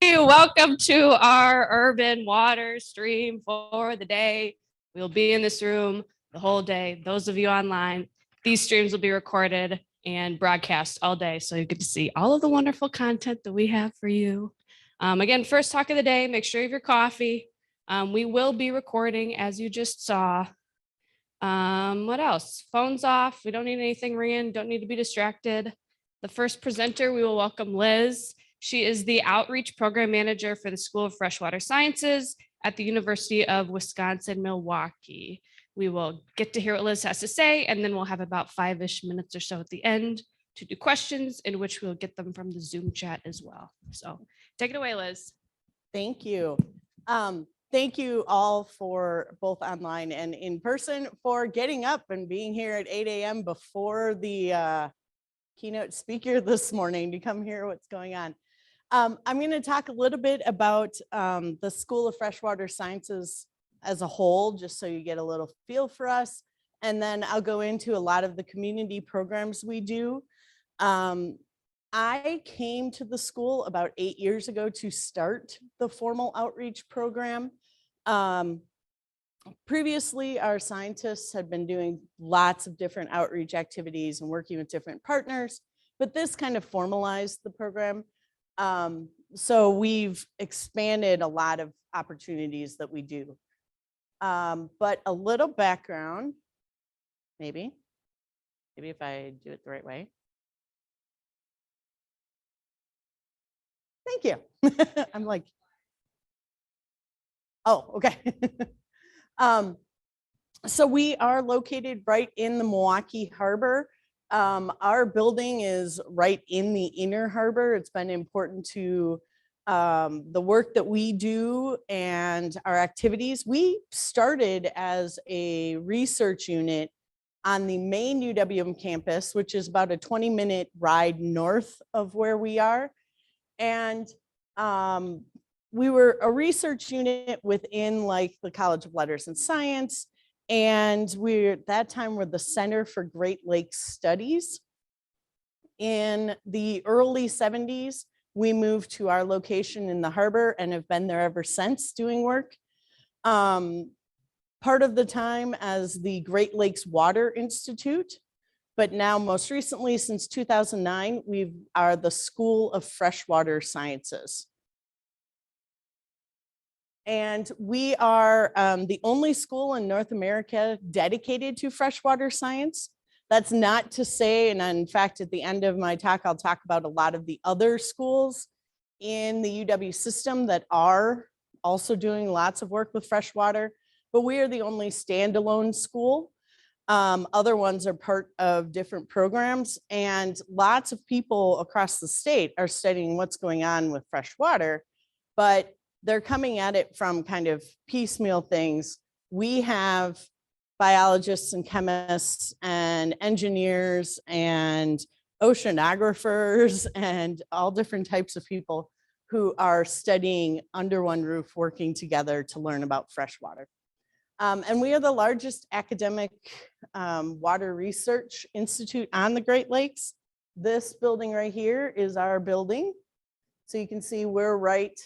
Welcome to our urban water stream for the day. We'll be in this room the whole day. Those of you online, these streams will be recorded and broadcast all day. So you get to see all of the wonderful content that we have for you. Again, first talk of the day, make sure you have your coffee. We will be recording as you just saw. What else? Phones off. We don't need anything ringing. Don't need to be distracted. The first presenter, we will welcome Liz. She is the Outreach Program Manager for the School of Freshwater Sciences at the University of Wisconsin-Milwaukee. We will get to hear what Liz has to say, and then we'll have about 5-ish minutes or so at the end to do questions, in which we'll get them from the Zoom chat as well. So take it away, Liz. Thank you. Thank you all for both online and in person for getting up and being here at 8 a.m. before the keynote speaker this morning to come hear what's going on. I'm going to talk a little bit about the School of Freshwater Sciences as a whole, just so you get a little feel for us. And then I'll go into a lot of the community programs we do. I came to the school about 8 years ago to start the formal outreach program. Previously, our scientists had been doing lots of different outreach activities and working with different partners, but this kind of formalized the program. So we've expanded a lot of opportunities that we do. But a little background, maybe if I do it the right way. Thank you. I'm like, oh, okay. So we are located right in the Milwaukee Harbor. Our building is right in the inner harbor. It's been important to the work that we do and our activities. We started as a research unit on the main UW campus, which is about a 20-minute ride north of where we are. And we were a research unit within like the College of Letters and Science. And we at that time were the Center for Great Lakes Studies. In the early 70s, we moved to our location in the harbor and have been there ever since doing work. Part of the time as the Great Lakes Water Institute, but now most recently since 2009, we are the School of Freshwater Sciences. And we are the only school in North America dedicated to freshwater science. That's not to say, and in fact, at the end of my talk, I'll talk about a lot of the other schools in the UW system that are also doing lots of work with freshwater, but we are the only standalone school. Other ones are part of different programs, and lots of people across the state are studying what's going on with freshwater, but they're coming at it from kind of piecemeal things. We have biologists and chemists and engineers and oceanographers and all different types of people who are studying under one roof, working together to learn about freshwater. And we are the largest academic water research institute on the Great Lakes. This building right here is our building. So you can see we're right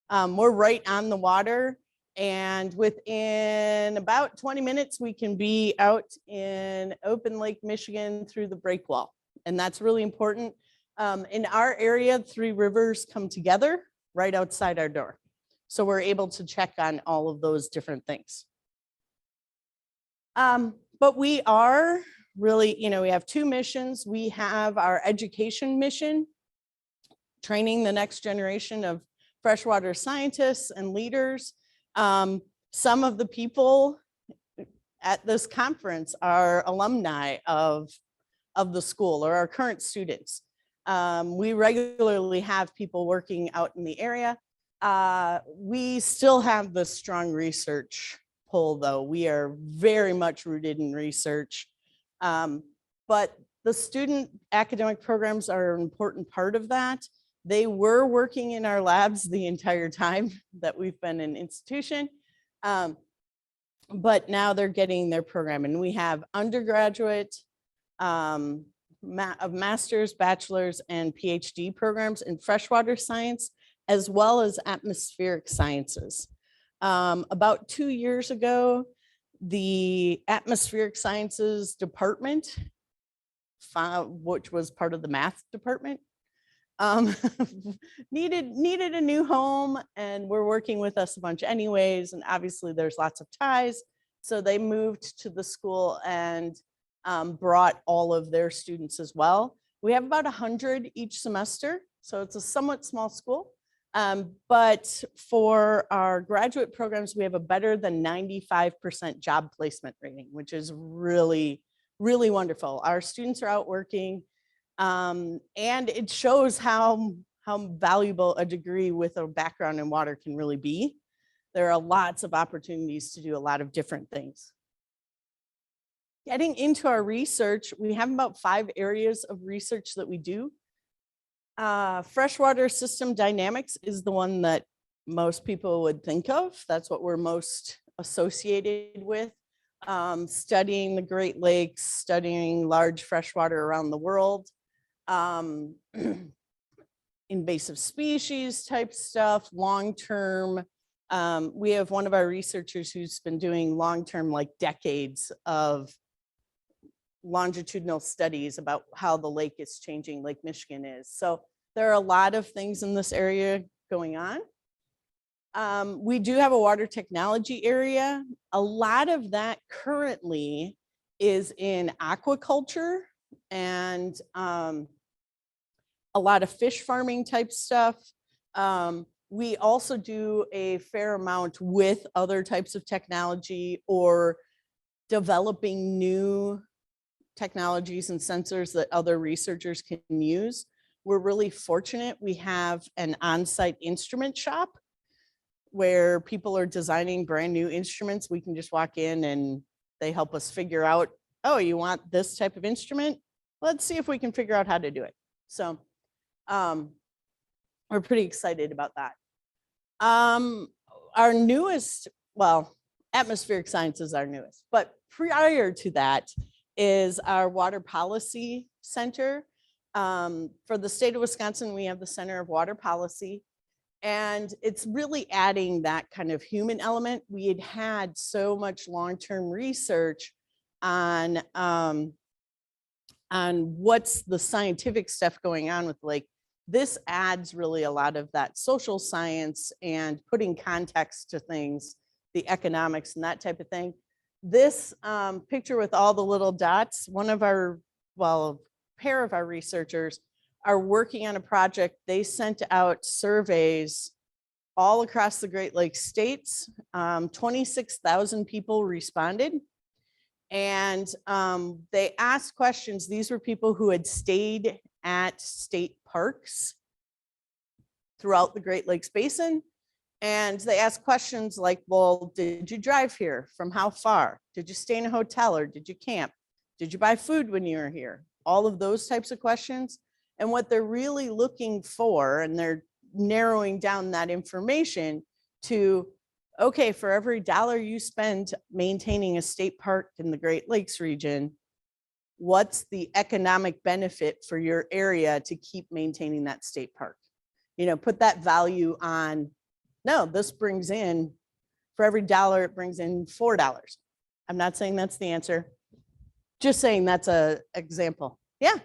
on the water, and within about 20 minutes, we can be out in open Lake, Michigan through the break wall. And that's really important. In our area, 3 rivers come together right outside our door. So we're able to check on all of those different things. But we are really, we have 2 missions. We have our education mission, training the next generation of freshwater scientists and leaders. Some of the people at this conference are alumni of the school or our current students. We regularly have people working out in the area. We still have the strong research pull, though. We are very much rooted in research. But the student academic programs are an important part of that. They were working in our labs the entire time that we've been an institution, but now they're getting their program. And we have undergraduate, master's, bachelor's, and PhD programs in freshwater science. as well as atmospheric sciences. About 2 years ago, the atmospheric sciences department, which was part of the math department, needed a new home, and were working with us a bunch anyways. And obviously there's lots of ties. So they moved to the school and brought all of their students as well. We have about 100 each semester, so it's a somewhat small school. But for our graduate programs, we have a better than 95% job placement rating, which is really, really wonderful. Our students are out working, and it shows how valuable a degree with a background in water can really be. There are lots of opportunities to do a lot of different things. Getting into our research, we have about 5 areas of research that we do. Freshwater system dynamics is the one that most people would think of. That's what we're most associated with. Studying the Great Lakes, studying large freshwater around the world, invasive species type stuff, long-term. We have one of our researchers who's been doing long-term, like decades of longitudinal studies about how the lake is changing, Lake Michigan is. So there are a lot of things in this area going on. We do have a water technology area. A lot of that currently is in aquaculture and a lot of fish farming type stuff. We also do a fair amount with other types of technology or developing new technologies and sensors that other researchers can use. We're really fortunate. We have an on-site instrument shop where people are designing brand new instruments. We can just walk in and they help us figure out, oh, you want this type of instrument? Let's see if we can figure out how to do it. So we're pretty excited about that. Our newest, well, atmospheric science is our newest, but prior to that is our water policy center. For the state of Wisconsin, we have the Center of Water Policy, and it's really adding that kind of human element. We had had so much long-term research on what's the scientific stuff going on with Lake. This adds really a lot of that social science and putting context to things, the economics and that type of thing. This picture with all the little dots, one of our, well, a pair of our researchers are working on a project. They sent out surveys all across the Great Lakes states. 26,000 people responded. And they asked questions. These were people who had stayed at state parks throughout the Great Lakes Basin. And they asked questions like, well, did you drive here? From how far? Did you stay in a hotel or did you camp? Did you buy food when you were here? All of those types of questions. And what they're really looking for, and they're narrowing down that information to, okay, for every $1 you spend maintaining a state park in the Great Lakes region, what's the economic benefit for your area to keep maintaining that state park? You know, put that value on, no, this brings in, for every $1, it brings in $4. I'm not saying that's the answer. Just saying that's an example. Yeah.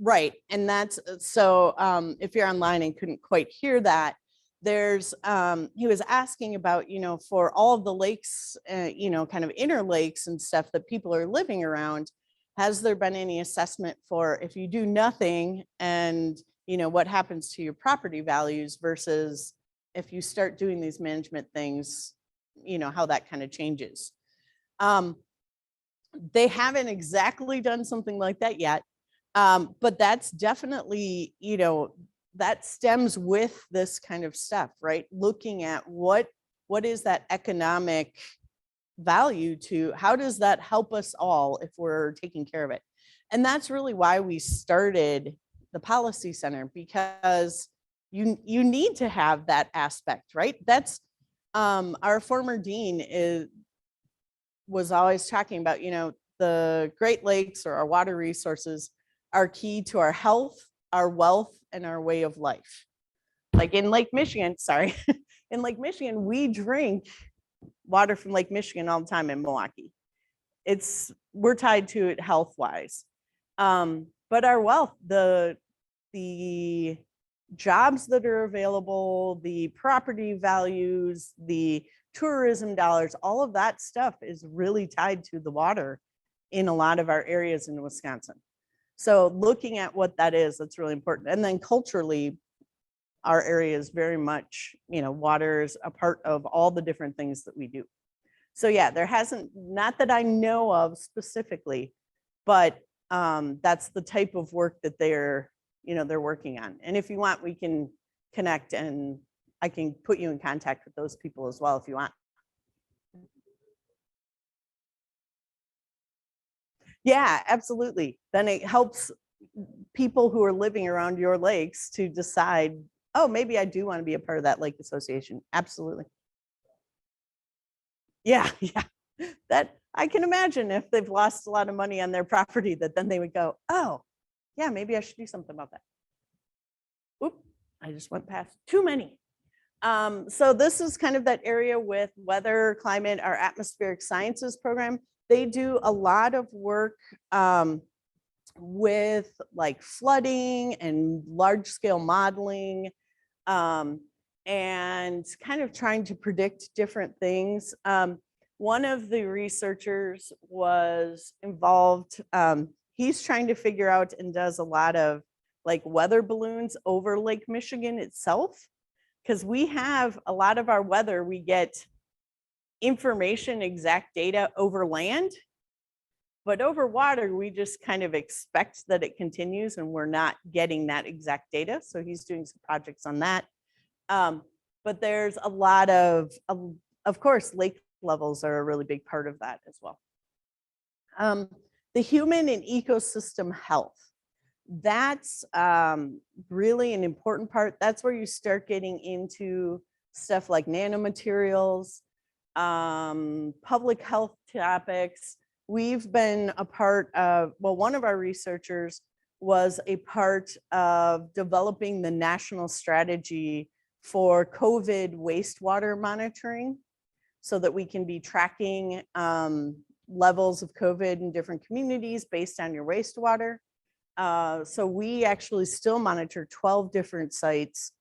Right. And that's so if you're online and couldn't quite hear that, there's he was asking about, you know, for all of the lakes, you know, kind of inner lakes and stuff that people are living around, has there been any assessment for if you do nothing and what happens to your property values versus if you start doing these management things, how that kind of changes. They haven't exactly done something like that yet, but that's definitely, that stems with this kind of stuff, right? Looking at what is that economic value to, how does that help us all if we're taking care of it? And that's really why we started the policy center, because you need to have that aspect, right? That's our former dean was always talking about, the Great Lakes or our water resources are key to our health, our wealth, and our way of life. Like in Lake Michigan, sorry, in Lake Michigan, we drink water from Lake Michigan all the time in Milwaukee. We're tied to it health-wise. But our wealth, the jobs that are available, the property values, the tourism dollars, all of that stuff is really tied to the water in a lot of our areas in Wisconsin. So looking at what that is, that's really important. And then culturally, our area is very much, water is a part of all the different things that we do. So yeah, there hasn't, not that I know of specifically, but that's the type of work that they're working on. And if you want, we can connect and I can put you in contact with those people as well if you want. Yeah, absolutely. Then it helps people who are living around your lakes to decide, oh, maybe I do want to be a part of that lake association. Absolutely. Yeah, yeah. That I can imagine if they've lost a lot of money on their property, that then they would go, oh, yeah, maybe I should do something about that. Oop, I just went past too many. So this is kind of that area with weather, climate, our atmospheric sciences program. They do a lot of work with like flooding and large scale modeling and kind of trying to predict different things. One of the researchers was involved, he's trying to figure out and does a lot of like weather balloons over Lake Michigan itself, because we have a lot of our weather, we get information, exact data over land, but over water, we just kind of expect that it continues and we're not getting that exact data. So he's doing some projects on that. But there's a lot of course, lake levels are a really big part of that as well. The human and ecosystem health. That's really an important part. That's where you start getting into stuff like nanomaterials, public health topics. We've been a part of, well, one of our researchers was a part of developing the national strategy for COVID wastewater monitoring so that we can be tracking levels of COVID in different communities based on your wastewater. So we actually still monitor 12 different sites.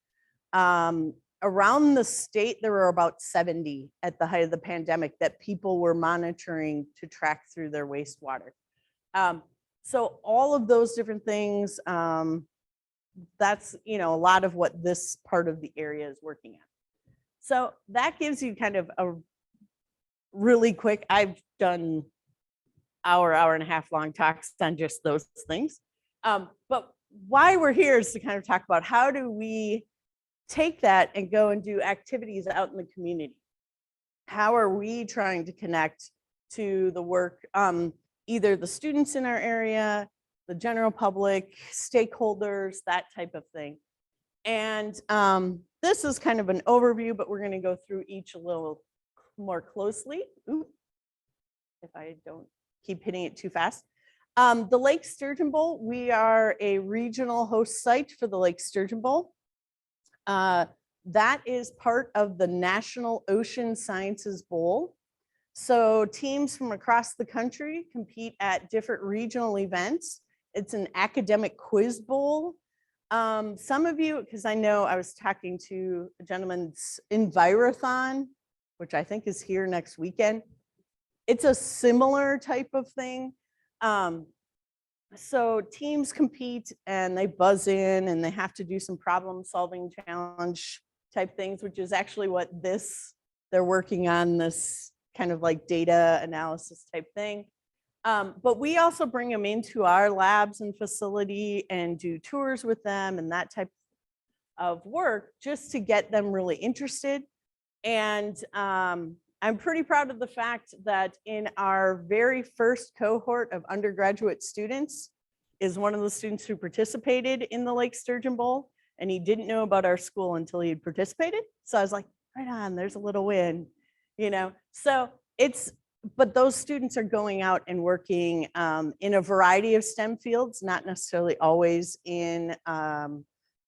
Around the state, there were about 70 at the height of the pandemic that people were monitoring to track through their wastewater. So all of those different things, that's, a lot of what this part of the area is working on. So that gives you kind of a really quick, I've done hour and a half long talks on just those things. But why we're here is to kind of talk about how do we take that and go and do activities out in the community. How are we trying to connect to the work, either the students in our area, the general public, stakeholders, that type of thing. And this is kind of an overview, but we're going to go through each a little more closely. Ooh, if I don't keep hitting it too fast. The Lake Sturgeon Bowl, we are a regional host site for the Lake Sturgeon Bowl. That is part of the National Ocean Sciences Bowl. So teams from across the country compete at different regional events. It's an academic quiz bowl. Some of you, because I know I was talking to a gentleman's Envirothon, which I think is here next weekend. It's a similar type of thing. So teams compete and they buzz in and they have to do some problem solving challenge type things, which is actually what they're working on, this kind of like data analysis type thing. But we also bring them into our labs and facility and do tours with them and that type of work just to get them really interested. And I'm pretty proud of the fact that in our very first cohort of undergraduate students is one of the students who participated in the Lake Sturgeon Bowl, and he didn't know about our school until he had participated. So I was like, right on, there's a little win, you know? So but those students are going out and working in a variety of STEM fields, not necessarily always in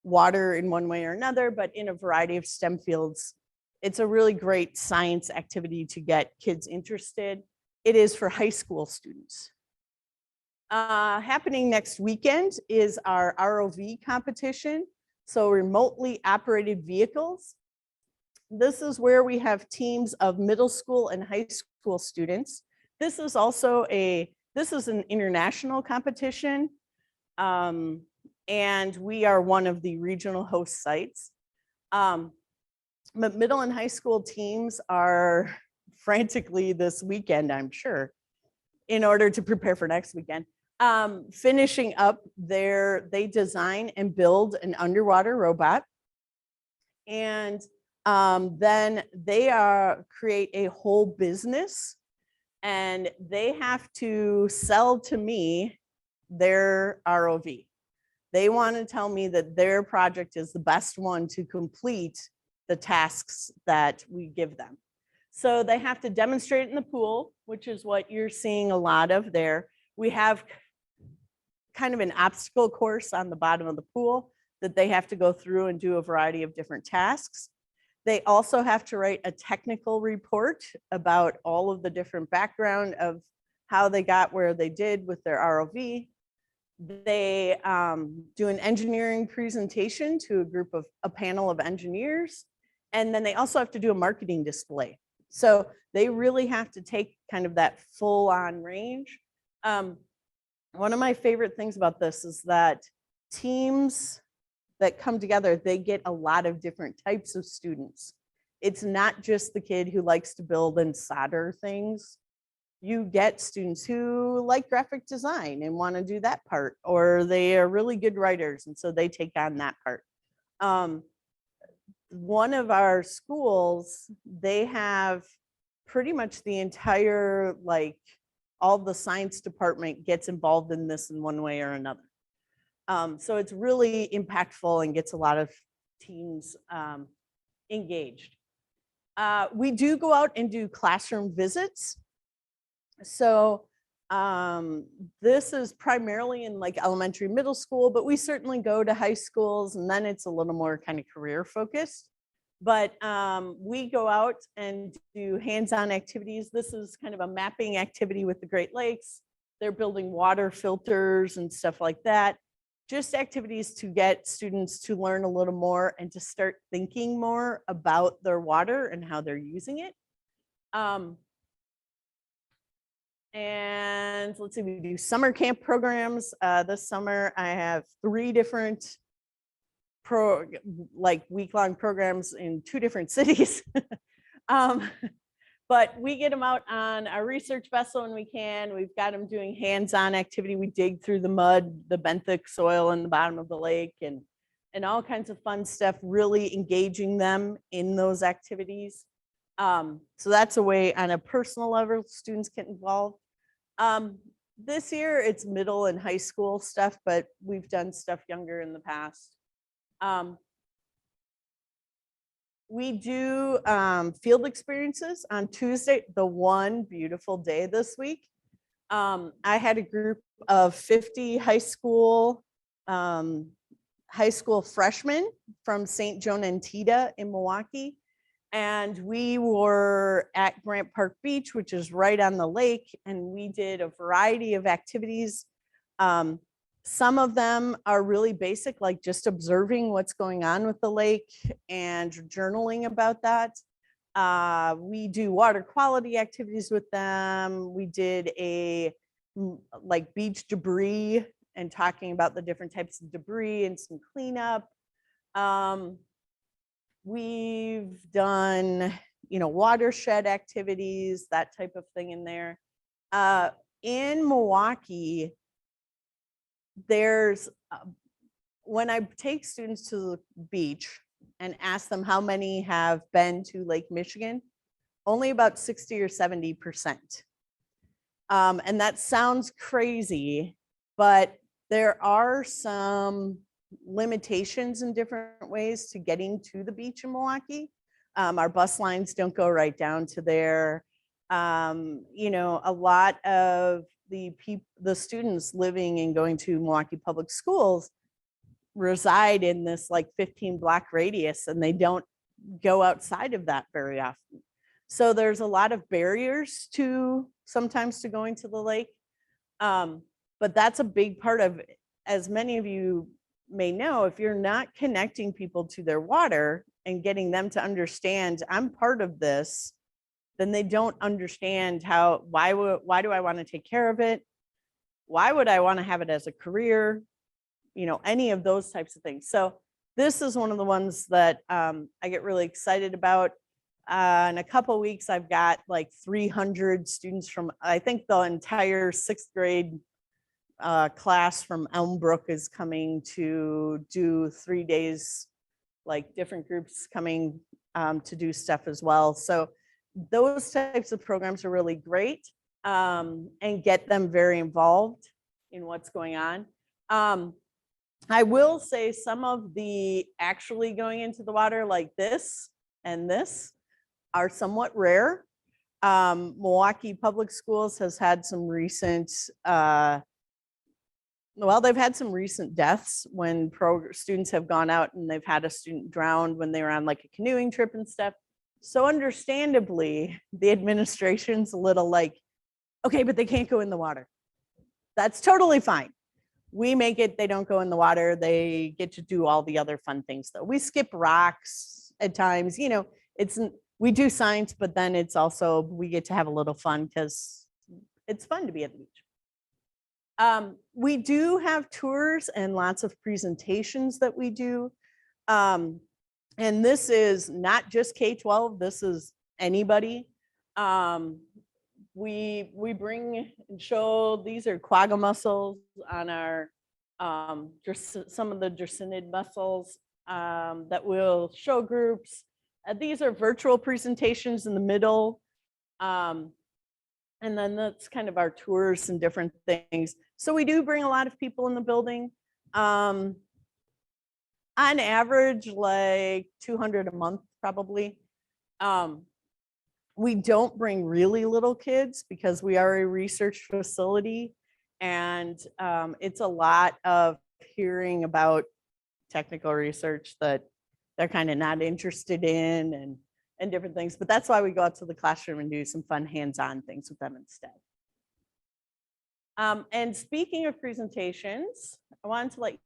water in one way or another, but in a variety of STEM fields. It's a really great science activity to get kids interested. It is for high school students. Happening next weekend is our ROV competition, so remotely operated vehicles. This is where we have teams of middle school and high school students. This is also this is an international competition, and we are one of the regional host sites. But middle and high school teams are frantically this weekend, I'm sure, in order to prepare for next weekend. Finishing up they design and build an underwater robot. And then they create a whole business, and they have to sell to me their ROV. They want to tell me that their project is the best one to complete the tasks that we give them. So they have to demonstrate in the pool, which is what you're seeing a lot of there. We have kind of an obstacle course on the bottom of the pool that they have to go through and do a variety of different tasks. They also have to write a technical report about all of the different background of how they got where they did with their ROV. They do an engineering presentation to a panel of engineers. And then they also have to do a marketing display. So they really have to take kind of that full on range. One of my favorite things about this is that teams that come together, they get a lot of different types of students. It's not just the kid who likes to build and solder things. You get students who like graphic design and want to do that part, or they are really good writers, and so they take on that part. One of our schools, they have pretty much the entire, like all the science department gets involved in this in one way or another. So it's really impactful and gets a lot of teams engaged. We do go out and do classroom visits. So this is primarily in like elementary, middle school, but we certainly go to high schools, and then it's a little more kind of career focused. But we go out and do hands-on activities. This is kind of a mapping activity with the Great Lakes. They're building water filters and stuff like that. Just activities to get students to learn a little more and to start thinking more about their water and how they're using it. And let's see, we do summer camp programs. This summer, I have 3 different week-long programs in 2 different cities. But we get them out on our research vessel when we can. We've got them doing hands-on activity. We dig through the mud, the benthic soil in the bottom of the lake, and all kinds of fun stuff, really engaging them in those activities. So that's a way on a personal level students get involved. This year it's middle and high school stuff, but we've done stuff younger in the past. We do field experiences on Tuesday, the one beautiful day this week. I had a group of 50 high school freshmen from St. Joan Antietam in Milwaukee. And we were at Grant Park Beach, which is right on the lake, and we did a variety of activities. Some of them are really basic, like just observing what's going on with the lake and journaling about that. We do water quality activities with them. We did a beach debris and talking about the different types of debris and some cleanup. We've done, watershed activities, that type of thing in there. In Milwaukee, there's, when I take students to the beach and ask them how many have been to Lake Michigan, only about 60 or 70%. And that sounds crazy, but there are some limitations in different ways to getting to the beach in Milwaukee. Our bus lines don't go right down to there. A lot of the students living and going to Milwaukee public schools reside in this like 15 block radius, and they don't go outside of that very often. So there's a lot of barriers sometimes to going to the lake. But that's a big part of, as many of you may know, if you're not connecting people to their water and getting them to understand I'm part of this, then they don't understand why do I want to take care of it? Why would I want to have it as a career? Any of those types of things. So this is one of the ones that I get really excited about. In a couple of weeks, I've got like 300 students from, I think the entire 6th grade class from Elmbrook is coming to do 3 days, like different groups coming to do stuff as well. So those types of programs are really great, and get them very involved in what's going on. I will say some of the actually going into the water like this and this are somewhat rare. Milwaukee Public Schools has had some recent, they've had some recent deaths when students have gone out and they've had a student drowned when they were on like a canoeing trip and stuff. So understandably, the administration's a little like, okay, but they can't go in the water. That's totally fine. We make it, they don't go in the water. They get to do all the other fun things though. We skip rocks at times, we do science, but then it's also, we get to have a little fun because it's fun to be at the beach. We do have tours and lots of presentations that we do. And this is not just K-12, this is anybody. We bring and show, these are quagga mussels on our, some of the dracinid mussels that will show groups. These are virtual presentations in the middle. And then that's kind of our tours and different things. So we do bring a lot of people in the building. On average, like 200 a month, probably. We don't bring really little kids because we are a research facility, and it's a lot of hearing about technical research that they're kind of not interested in and different things. But that's why we go out to the classroom and do some fun hands-on things with them instead. And speaking of presentations, I wanted to let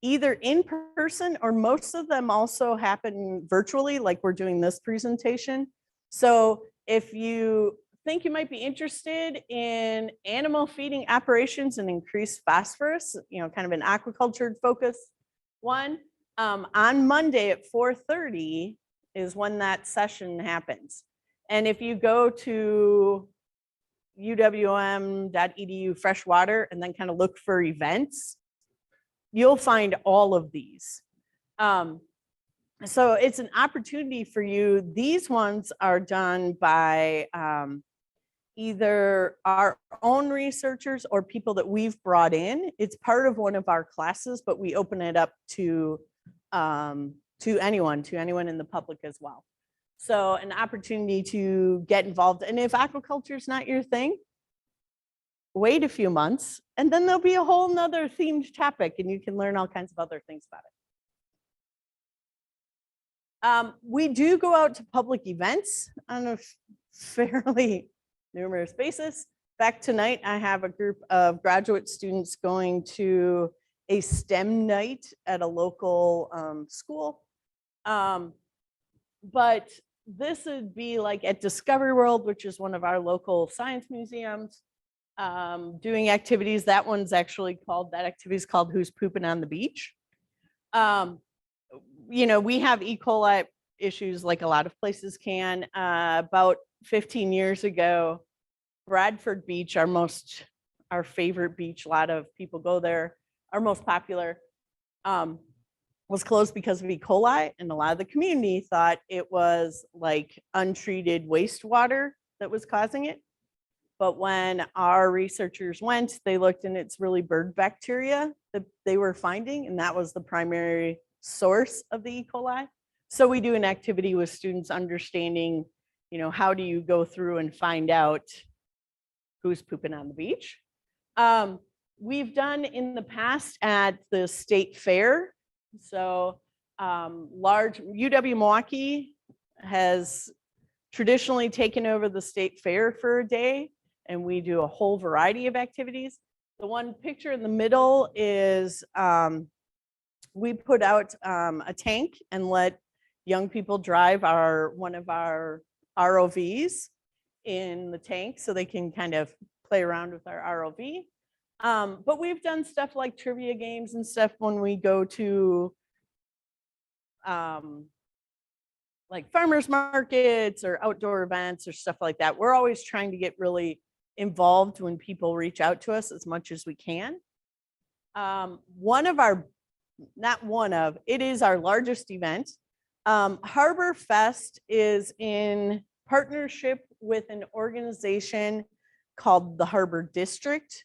either in person, or most of them also happen virtually, like we're doing this presentation. So if you think you might be interested in animal feeding operations and increased phosphorus, kind of an aquaculture focus one, on Monday at 4:30 is when that session happens. And if you go to uwm.edu freshwater and then kind of look for events, you'll find all of these. So it's an opportunity for you. These ones are done by either our own researchers or people that we've brought in. It's part of one of our classes, but we open it up to anyone in the public as well. So an opportunity to get involved. And if aquaculture is not your thing, wait a few months, and then there'll be a whole nother themed topic and you can learn all kinds of other things about it. We do go out to public events on a fairly numerous basis. In fact, tonight I have a group of graduate students going to a STEM night at a local school. But this would be like at Discovery World, which is one of our local science museums, doing activities. That one's actually called, that activity is called Who's Pooping on the Beach? You know, we have E. coli issues like a lot of places can. About 15 years ago, Bradford Beach, our favorite beach, a lot of people go there, our most popular, was closed because of E. coli, and a lot of the community thought it was like untreated wastewater that was causing it. But when our researchers went, they looked, and it's really bird bacteria that they were finding, and that was the primary source of the E. coli. So we do an activity with students understanding, you know, how do you go through and find out who's pooping on the beach. We've done in the past at the state fair. So large UW-Milwaukee has traditionally taken over the state fair for a day, and we do a whole variety of activities. The one picture in the middle is we put out a tank and let young people drive one of our ROVs in the tank so they can kind of play around with our ROV. But we've done stuff like trivia games and stuff when we go to like farmers markets or outdoor events or stuff like that. We're always trying to get really involved when people reach out to us as much as we can. It is our largest event. Harbor Fest is in partnership with an organization called the Harbor District.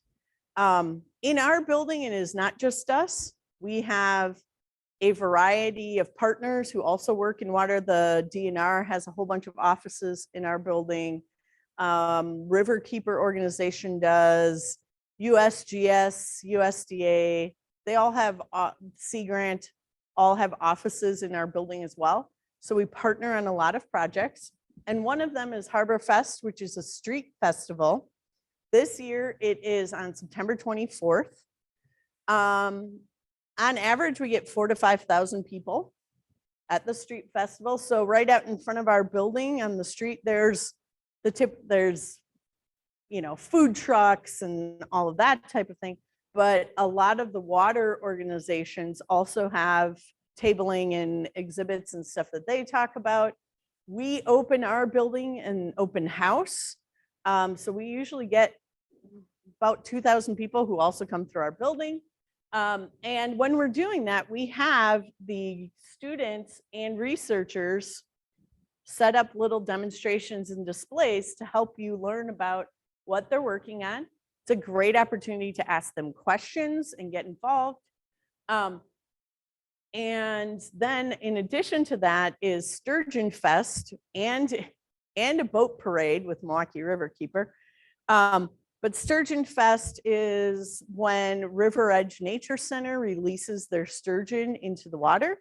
In our building, it is not just us. We have a variety of partners who also work in water. The DNR has a whole bunch of offices in our building. Riverkeeper organization does, USGS, USDA, they all have, Sea Grant, all have offices in our building as well. So we partner on a lot of projects. And one of them is Harbor Fest, which is a street festival. This year it is on September 24th. On average, we get 4,000 to 5,000 people at the street festival. So right out in front of our building on the street, there's you know, food trucks and all of that type of thing. But a lot of the water organizations also have tabling and exhibits and stuff that they talk about. We open our building an open house. So we usually get about 2,000 people who also come through our building. And when we're doing that, we have the students and researchers set up little demonstrations and displays to help you learn about what they're working on. It's a great opportunity to ask them questions and get involved. And then in addition to that is Sturgeon Fest and a boat parade with Milwaukee Riverkeeper. But Sturgeon Fest is when River Edge Nature Center releases their sturgeon into the water.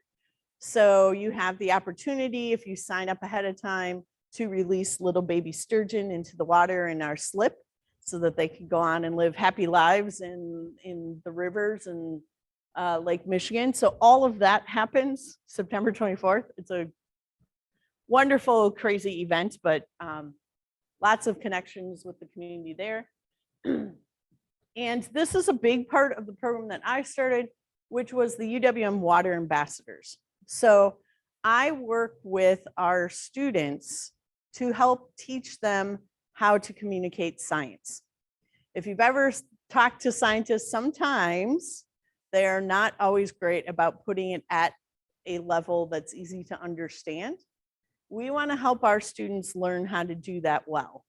So you have the opportunity, if you sign up ahead of time, to release little baby sturgeon into the water in our slip so that they can go on and live happy lives in the rivers and Lake Michigan. So all of that happens September 24th. It's a wonderful, crazy event, but lots of connections with the community there. And this is a big part of the program that I started, which was the UWM Water Ambassadors. So I work with our students to help teach them how to communicate science. If you've ever talked to scientists, sometimes they are not always great about putting it at a level that's easy to understand. We want to help our students learn how to do that well,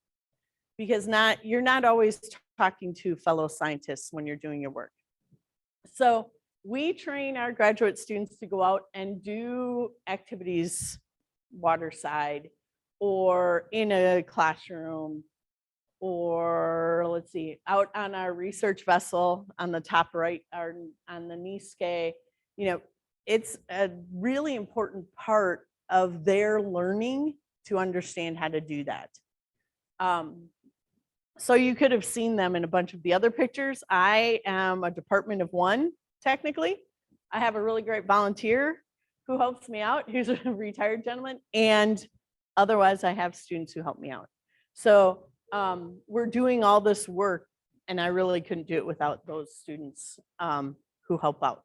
because you're not always talking to fellow scientists when you're doing your work. So we train our graduate students to go out and do activities waterside or in a classroom, or let's see, out on our research vessel on the top right, or on the Niske. You know, it's a really important part of their learning to understand how to do that. So you could have seen them in a bunch of the other pictures. I am a department of one, technically. I have a really great volunteer who helps me out, who's a retired gentleman, and otherwise I have students who help me out. So we're doing all this work, and I really couldn't do it without those students who help out.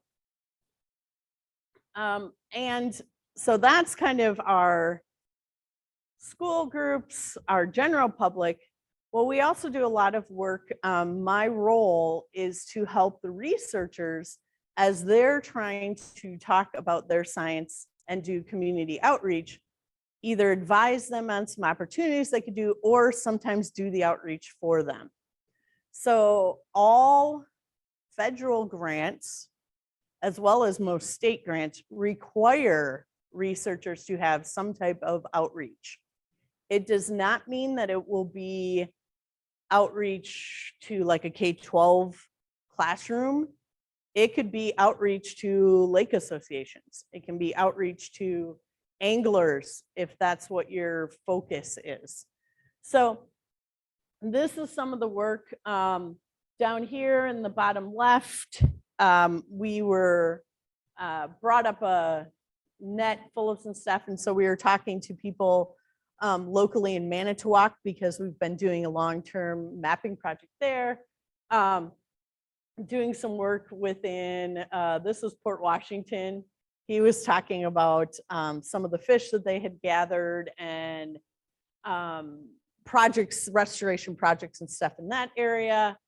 And so that's kind of our school groups, our general public. Well, we also do a lot of work. My role is to help the researchers as they're trying to talk about their science and do community outreach, either advise them on some opportunities they could do, or sometimes do the outreach for them. So all federal grants, as well as most state grants, require researchers to have some type of outreach. It does not mean that it will be outreach to like a K-12 classroom. It could be outreach to lake associations. It can be outreach to anglers, if that's what your focus is. So this is some of the work down here in the bottom left. We were brought up a net full of some stuff. And so we were talking to people locally in Manitowoc, because we've been doing a long-term mapping project there. Doing some work within, this was Port Washington. He was talking about some of the fish that they had gathered, and projects, restoration projects and stuff in that area.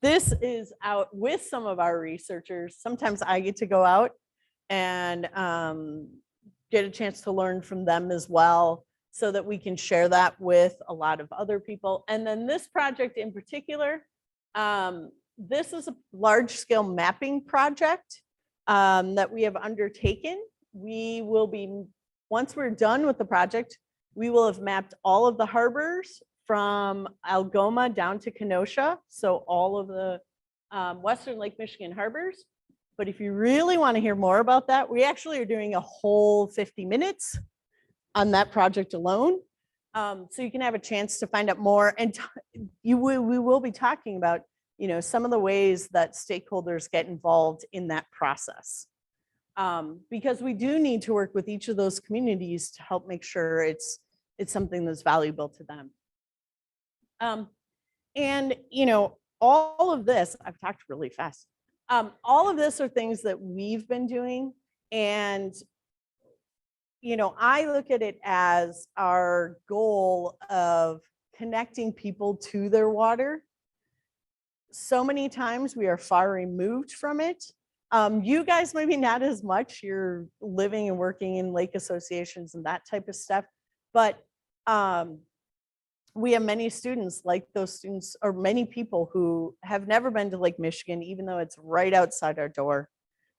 This is out with some of our researchers. Sometimes I get to go out and get a chance to learn from them as well, so that we can share that with a lot of other people. And then this project in particular, this is a large scale mapping project that we have undertaken. We will be, once we're done with the project, we will have mapped all of the harbors from Algoma down to Kenosha. So all of the Western Lake Michigan harbors. But if you really want to hear more about that, we actually are doing a whole 50 minutes on that project alone. So you can have a chance to find out more. And we will be talking about, you know, some of the ways that stakeholders get involved in that process. Because we do need to work with each of those communities to help make sure it's something that's valuable to them. And, you know, all of this, I've talked really fast. All of this are things that we've been doing. And, you know, I look at it as our goal of connecting people to their water. So many times we are far removed from it. You guys maybe not as much. You're living and working in lake associations and that type of stuff. But we have many students, like those students, or many people who have never been to Lake Michigan, even though it's right outside our door,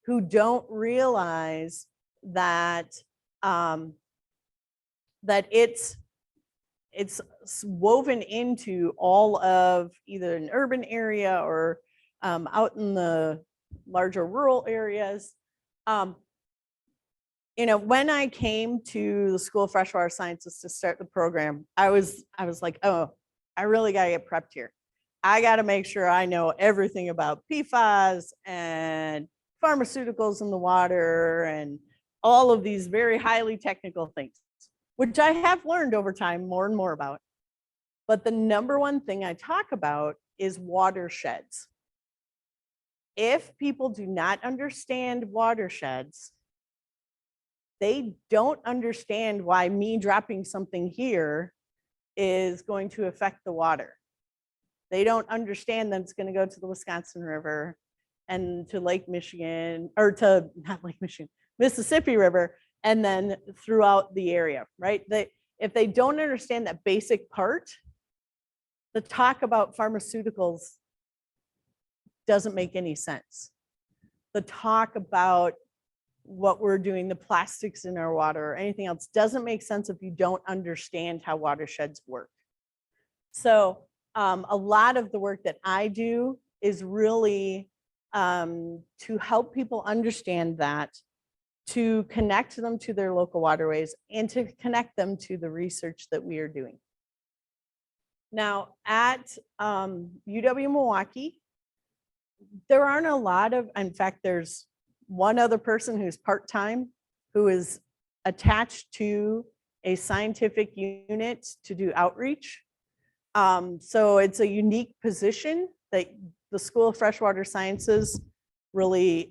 who don't realize that that it's woven into all of either an urban area or out in the larger rural areas. You know, when I came to the School of Freshwater Sciences to start the program, I was like, oh, I really got to get prepped here. I got to make sure I know everything about PFAS and pharmaceuticals in the water and all of these very highly technical things, which I have learned over time more and more about. But the number one thing I talk about is watersheds. If people do not understand watersheds, they don't understand why me dropping something here is going to affect the water. They don't understand that it's going to go to the Wisconsin River and to Lake Michigan, or to not Lake Michigan, Mississippi River, and then throughout the area, right? If they don't understand that basic part, the talk about pharmaceuticals doesn't make any sense. The talk about what we're doing, the plastics in our water or anything else, doesn't make sense if you don't understand how watersheds work. So a lot of the work that I do is really to help people understand that, to connect them to their local waterways, and to connect them to the research that we are doing. Now at UW-Milwaukee, there aren't a lot of, in fact, there's one other person who's part-time who is attached to a scientific unit to do outreach. So it's a unique position that the School of Freshwater Sciences really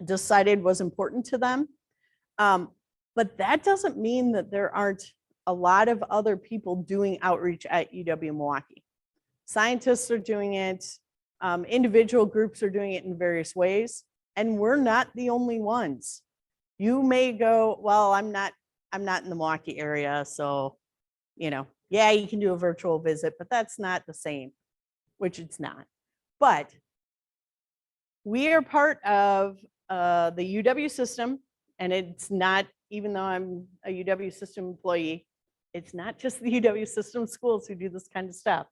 decided was important to them. But that doesn't mean that there aren't a lot of other people doing outreach at UW-Milwaukee. Scientists are doing it. Individual groups are doing it in various ways, and we're not the only ones. You may go, well, I'm not in the Milwaukee area, so yeah, you can do a virtual visit, but that's not the same, which it's not. But we are part of the UW system, and it's not, even though I'm a UW system employee, it's not just the UW system schools who do this kind of stuff.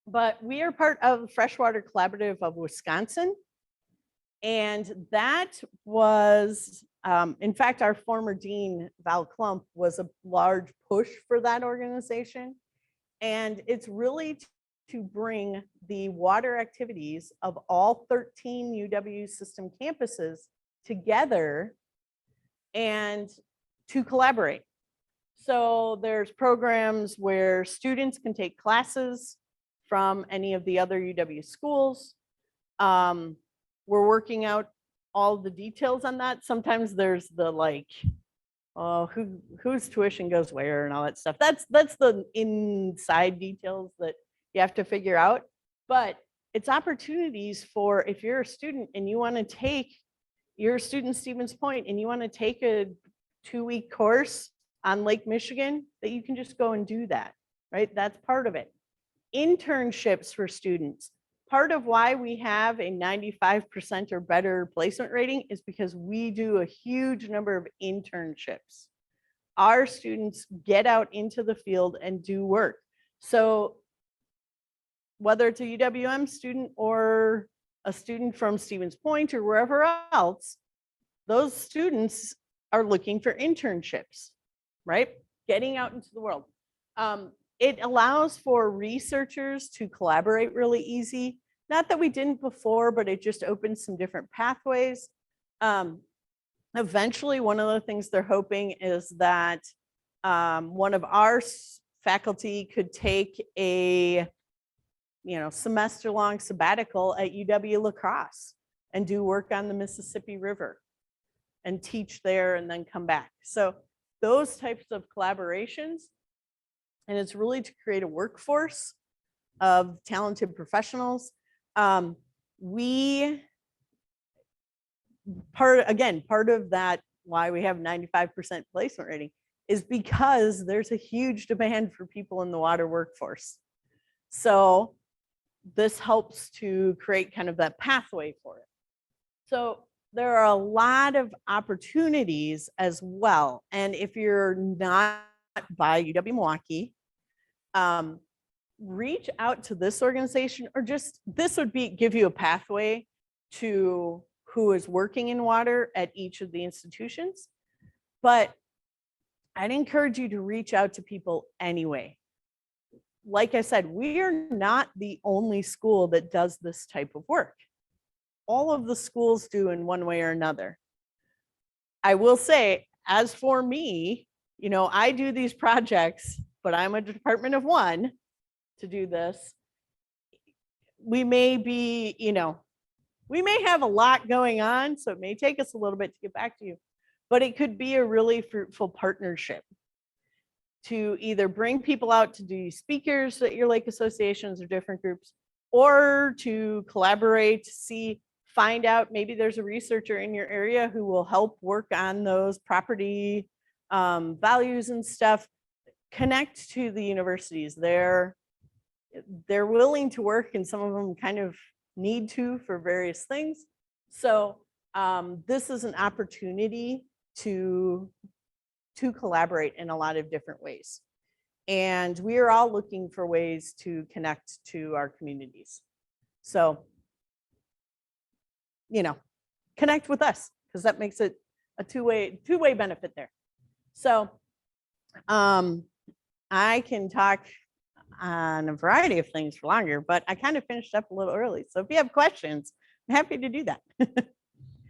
But we are part of Freshwater Collaborative of Wisconsin. And that was, in fact, our former dean, Val Klump, was a large push for that organization. And it's really to bring the water activities of all 13 UW system campuses together and to collaborate. So there's programs where students can take classes from any of the other UW schools. We're working out all the details on that. Sometimes there's the whose tuition goes where and all that stuff. That's the inside details that you have to figure out. But it's opportunities for, if you're a student and you want to take, you're a student Stevens Point and you want to take a 2-week course on Lake Michigan, that you can just go and do that, right? That's part of it. Internships for students. Part of why we have a 95% or better placement rating is because we do a huge number of internships. Our students get out into the field and do work. So whether it's a UWM student or a student from Stevens Point or wherever else, those students are looking for internships, right? Getting out into the world. It allows for researchers to collaborate really easy. Not that we didn't before, but it just opens some different pathways. Eventually, one of the things they're hoping is that one of our faculty could take a semester-long sabbatical at UW-La Crosse and do work on the Mississippi River and teach there and then come back. So those types of collaborations, and it's really to create a workforce of talented professionals. Part of that, why we have 95% placement rating, is because there's a huge demand for people in the water workforce. So this helps to create kind of that pathway for it. So there are a lot of opportunities as well. And if you're not by UW-Milwaukee, reach out to this organization, or just, this would give you a pathway to who is working in water at each of the institutions. But I'd encourage you to reach out to people anyway. Like I said, we are not the only school that does this type of work. All of the schools do in one way or another. I will say, as for me, I do these projects, but I'm a department of one to do this. We may be, we may have a lot going on, so it may take us a little bit to get back to you, but it could be a really fruitful partnership to either bring people out to do speakers at your lake associations or different groups, or to collaborate, find out, maybe there's a researcher in your area who will help work on those property values and stuff. Connect to the universities. They're willing to work, and some of them kind of need to for various things. So this is an opportunity to collaborate in a lot of different ways. And we are all looking for ways to connect to our communities. So, connect with us, because that makes it a two-way benefit there. So I can talk on a variety of things for longer, but I kind of finished up a little early. So if you have questions, I'm happy to do that.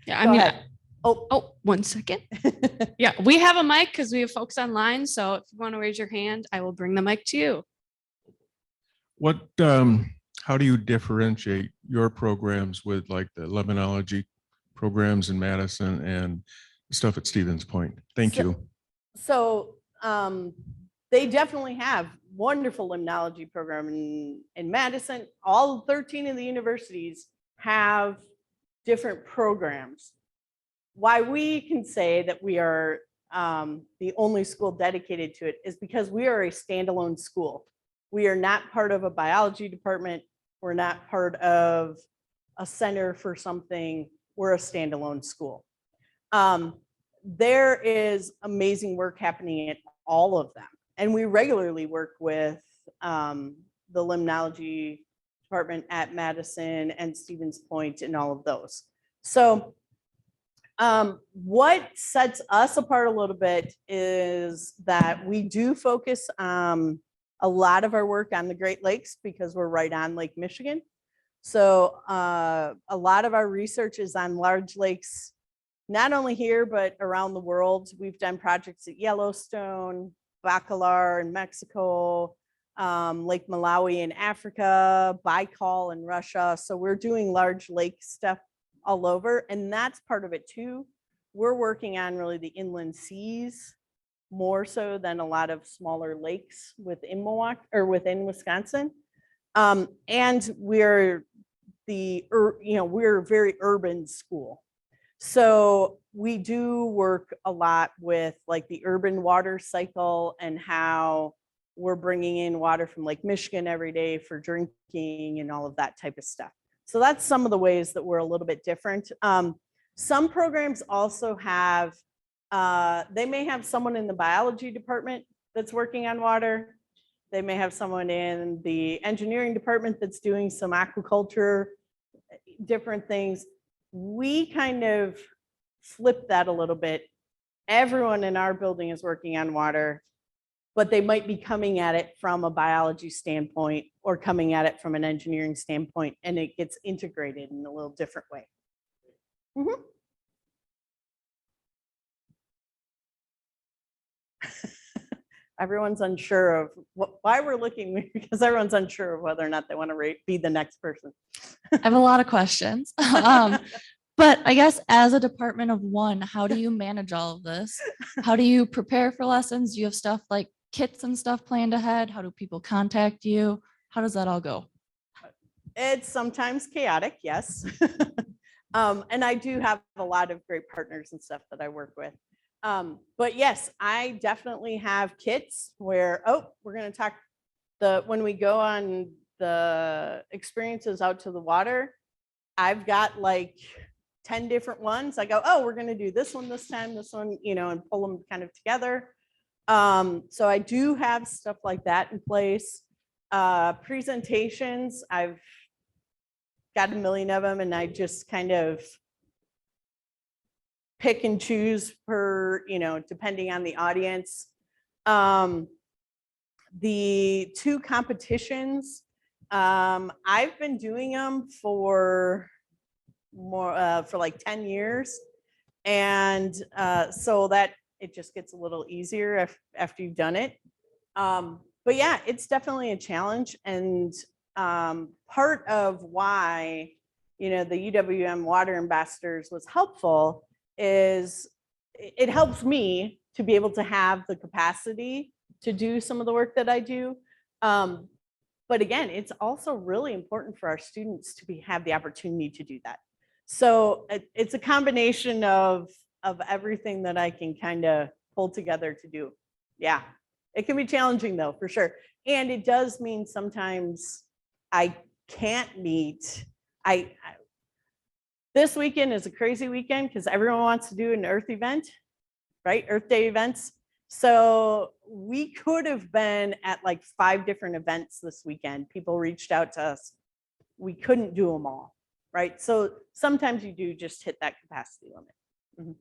Yeah, I Go mean, ahead. oh, 1 second. Yeah, we have a mic because we have folks online. So if you want to raise your hand, I will bring the mic to you. What, how do you differentiate your programs with like the lemоnology programs in Madison and stuff at Stevens Point? Thank you. So they definitely have wonderful limnology program in Madison. All 13 of the universities have different programs. Why we can say that we are the only school dedicated to it is because we are a standalone school. We are not part of a biology department. We're not part of a center for something. We're a standalone school. There is amazing work happening at all of them. And we regularly work with the limnology department at Madison and Stevens Point and all of those. So what sets us apart a little bit is that we do focus a lot of our work on the Great Lakes because we're right on Lake Michigan. So a lot of our research is on large lakes, not only here, but around the world. We've done projects at Yellowstone, Bacalar in Mexico, Lake Malawi in Africa, Baikal in Russia. So we're doing large lake stuff all over, and that's part of it too. We're working on really the inland seas more so than a lot of smaller lakes within Milwaukee or within Wisconsin. And we're we're a very urban school. So we do work a lot with like the urban water cycle and how we're bringing in water from Lake Michigan every day for drinking and all of that type of stuff. So that's some of the ways that we're a little bit different. Some programs also have, they may have someone in the biology department that's working on water. They may have someone in the engineering department that's doing some aquaculture, different things. We kind of flip that a little bit. Everyone in our building is working on water, but they might be coming at it from a biology standpoint or coming at it from an engineering standpoint, and it gets integrated in a little different way. Mm-hmm. Everyone's unsure of why we're looking, because everyone's unsure of whether or not they want to be the next person. I have a lot of questions. But I guess as a department of one, how do you manage all of this? How do you prepare for lessons? Do you have stuff like kits and stuff planned ahead? How do people contact you? How does that all go? It's sometimes chaotic, yes. And I do have a lot of great partners and stuff that I work with. But yes, I definitely have kits where, we're going to talk when we go on the experiences out to the water, I've got like 10 different ones. I go, we're going to do this one this time, this one, and pull them kind of together. So I do have stuff like that in place. Presentations, I've got a million of them, and I just kind of pick and choose per, depending on the audience. The 2 competitions, I've been doing them for like 10 years. And so that it just gets a little easier after you've done it. But yeah, it's definitely a challenge. And part of why, the UWM Water Ambassadors was helpful is it helps me to be able to have the capacity to do some of the work that I do. But again, it's also really important for our students to have the opportunity to do that. So it's a combination of everything that I can kind of pull together to do. Yeah, it can be challenging though, for sure. And it does mean sometimes I can't meet. This weekend is a crazy weekend because everyone wants to do an Earth event, right? Earth Day events. So we could have been at like 5 different events this weekend. People reached out to us. We couldn't do them all, right? So sometimes you do just hit that capacity limit. Mm-hmm.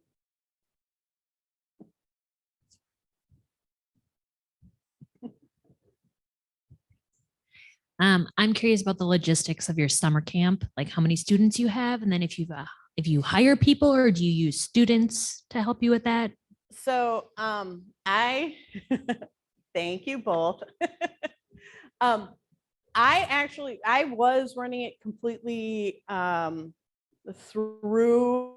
I'm curious about the logistics of your summer camp, like how many students you have, and then if you hire people or do you use students to help you with that? So I thank you both. I was running it completely through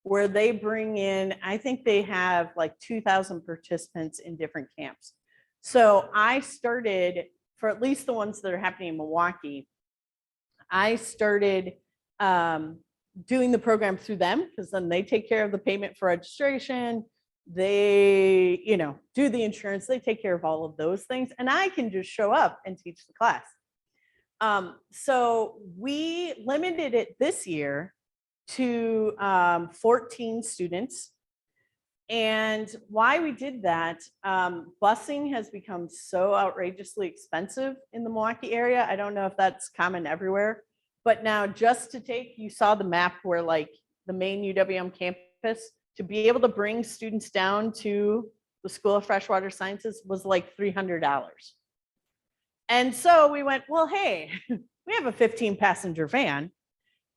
where they bring in, I think they have like 2,000 participants in different camps. So I started, for at least the ones that are happening in Milwaukee, I started doing the program through them, because then they take care of the payment for registration. They, do the insurance, they take care of all of those things. And I can just show up and teach the class. So we limited it this year to 14 students. And why we did that, busing has become so outrageously expensive in the Milwaukee area. I don't know if that's common everywhere, but now just to take, you saw the map where like the main UWM campus, to be able to bring students down to the School of Freshwater Sciences was like $300. And so we went, well, hey, we have a 15-passenger van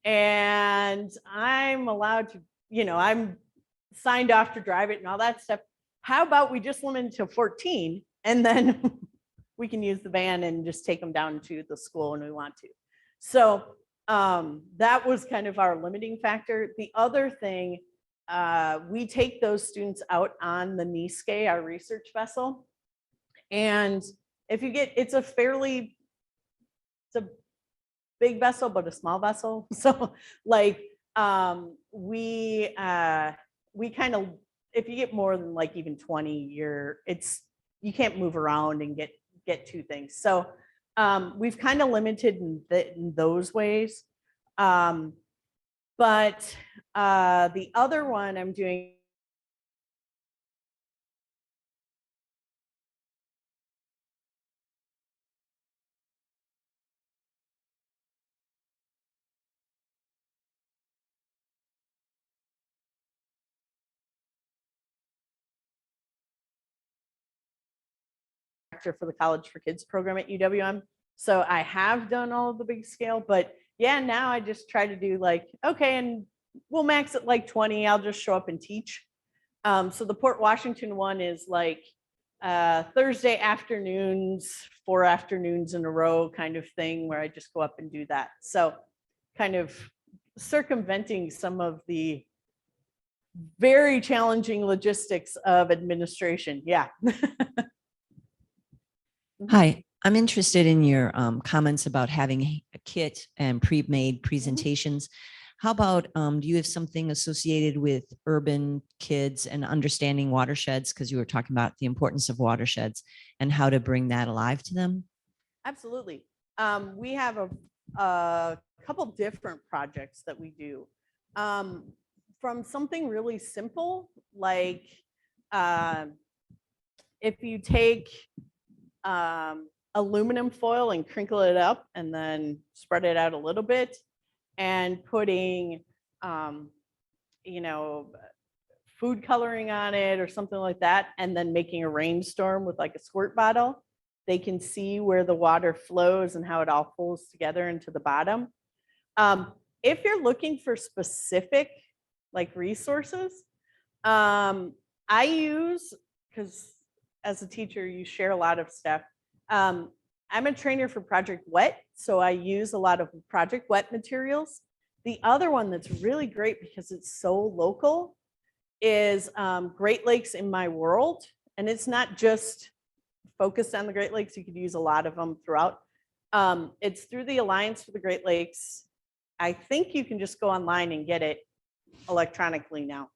and I'm allowed to, I'm signed off to drive it and all that stuff. How about we just limit it to 14 and then we can use the van and just take them down to the school when we want to. So that was kind of our limiting factor. The other thing, we take those students out on the Niske, our research vessel. And if you get, it's a big vessel, but a small vessel. So like we kind of, if you get more than like even 20, you can't move around and get two things. So we've kind of limited in those ways. But the other one I'm doing for the College for Kids program at UWM. So I have done all of the big scale, but yeah, now I just try to do like, okay, and we'll max it like 20. I'll just show up and teach. So the Port Washington one is like Thursday afternoons, 4 afternoons in a row kind of thing where I just go up and do that. So kind of circumventing some of the very challenging logistics of administration. Yeah. Hi, I'm interested in your comments about having a kit and pre-made presentations. How about, do you have something associated with urban kids and understanding watersheds? Because you were talking about the importance of watersheds and how to bring that alive to them. Absolutely. We have a couple different projects that we do. From something really simple, like if you take aluminum foil and crinkle it up and then spread it out a little bit and putting, food coloring on it or something like that, and then making a rainstorm with like a squirt bottle, they can see where the water flows and how it all pulls together into the bottom. If you're looking for specific like resources, I use, because as a teacher, you share a lot of stuff. I'm a trainer for Project Wet, so I use a lot of Project Wet materials. The other one that's really great because it's so local is Great Lakes in My World. And it's not just focused on the Great Lakes. You could use a lot of them throughout. It's through the Alliance for the Great Lakes. I think you can just go online and get it electronically now.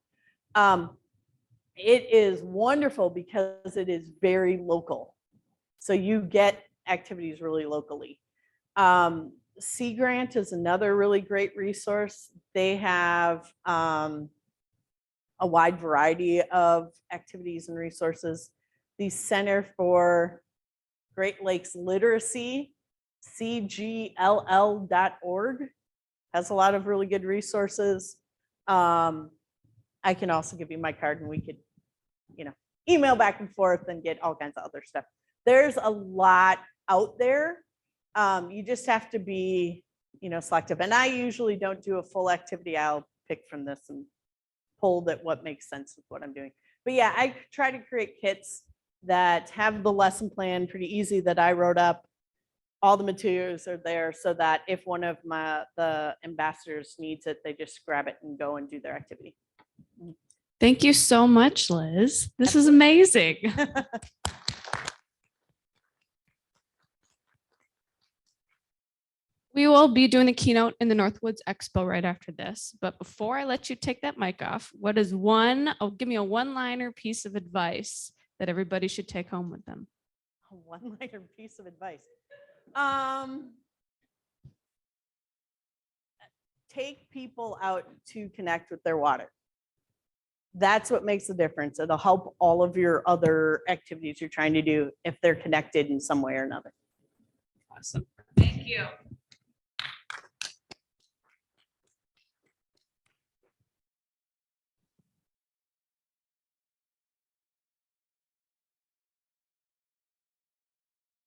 It is wonderful because it is very local. So you get activities really locally. Sea Grant is another really great resource. They have a wide variety of activities and resources. the Center for Great Lakes Literacy, cgll.org, has a lot of really good resources. I can also give you my card and we could, email back and forth and get all kinds of other stuff. There's a lot out there. You just have to be, selective. And I usually don't do a full activity. I'll pick from this and pull that what makes sense with what I'm doing. But yeah, I try to create kits that have the lesson plan pretty easy that I wrote up. All the materials are there so that if one of the ambassadors needs it, they just grab it and go and do their activity. Thank you so much, Liz. This is amazing. We will be doing the keynote in the Northwoods Expo right after this. But before I let you take that mic off, give me a one-liner piece of advice that everybody should take home with them. A one-liner piece of advice. Take people out to connect with their water. That's what makes the difference. It'll help all of your other activities you're trying to do if they're connected in some way or another. Awesome. Thank you.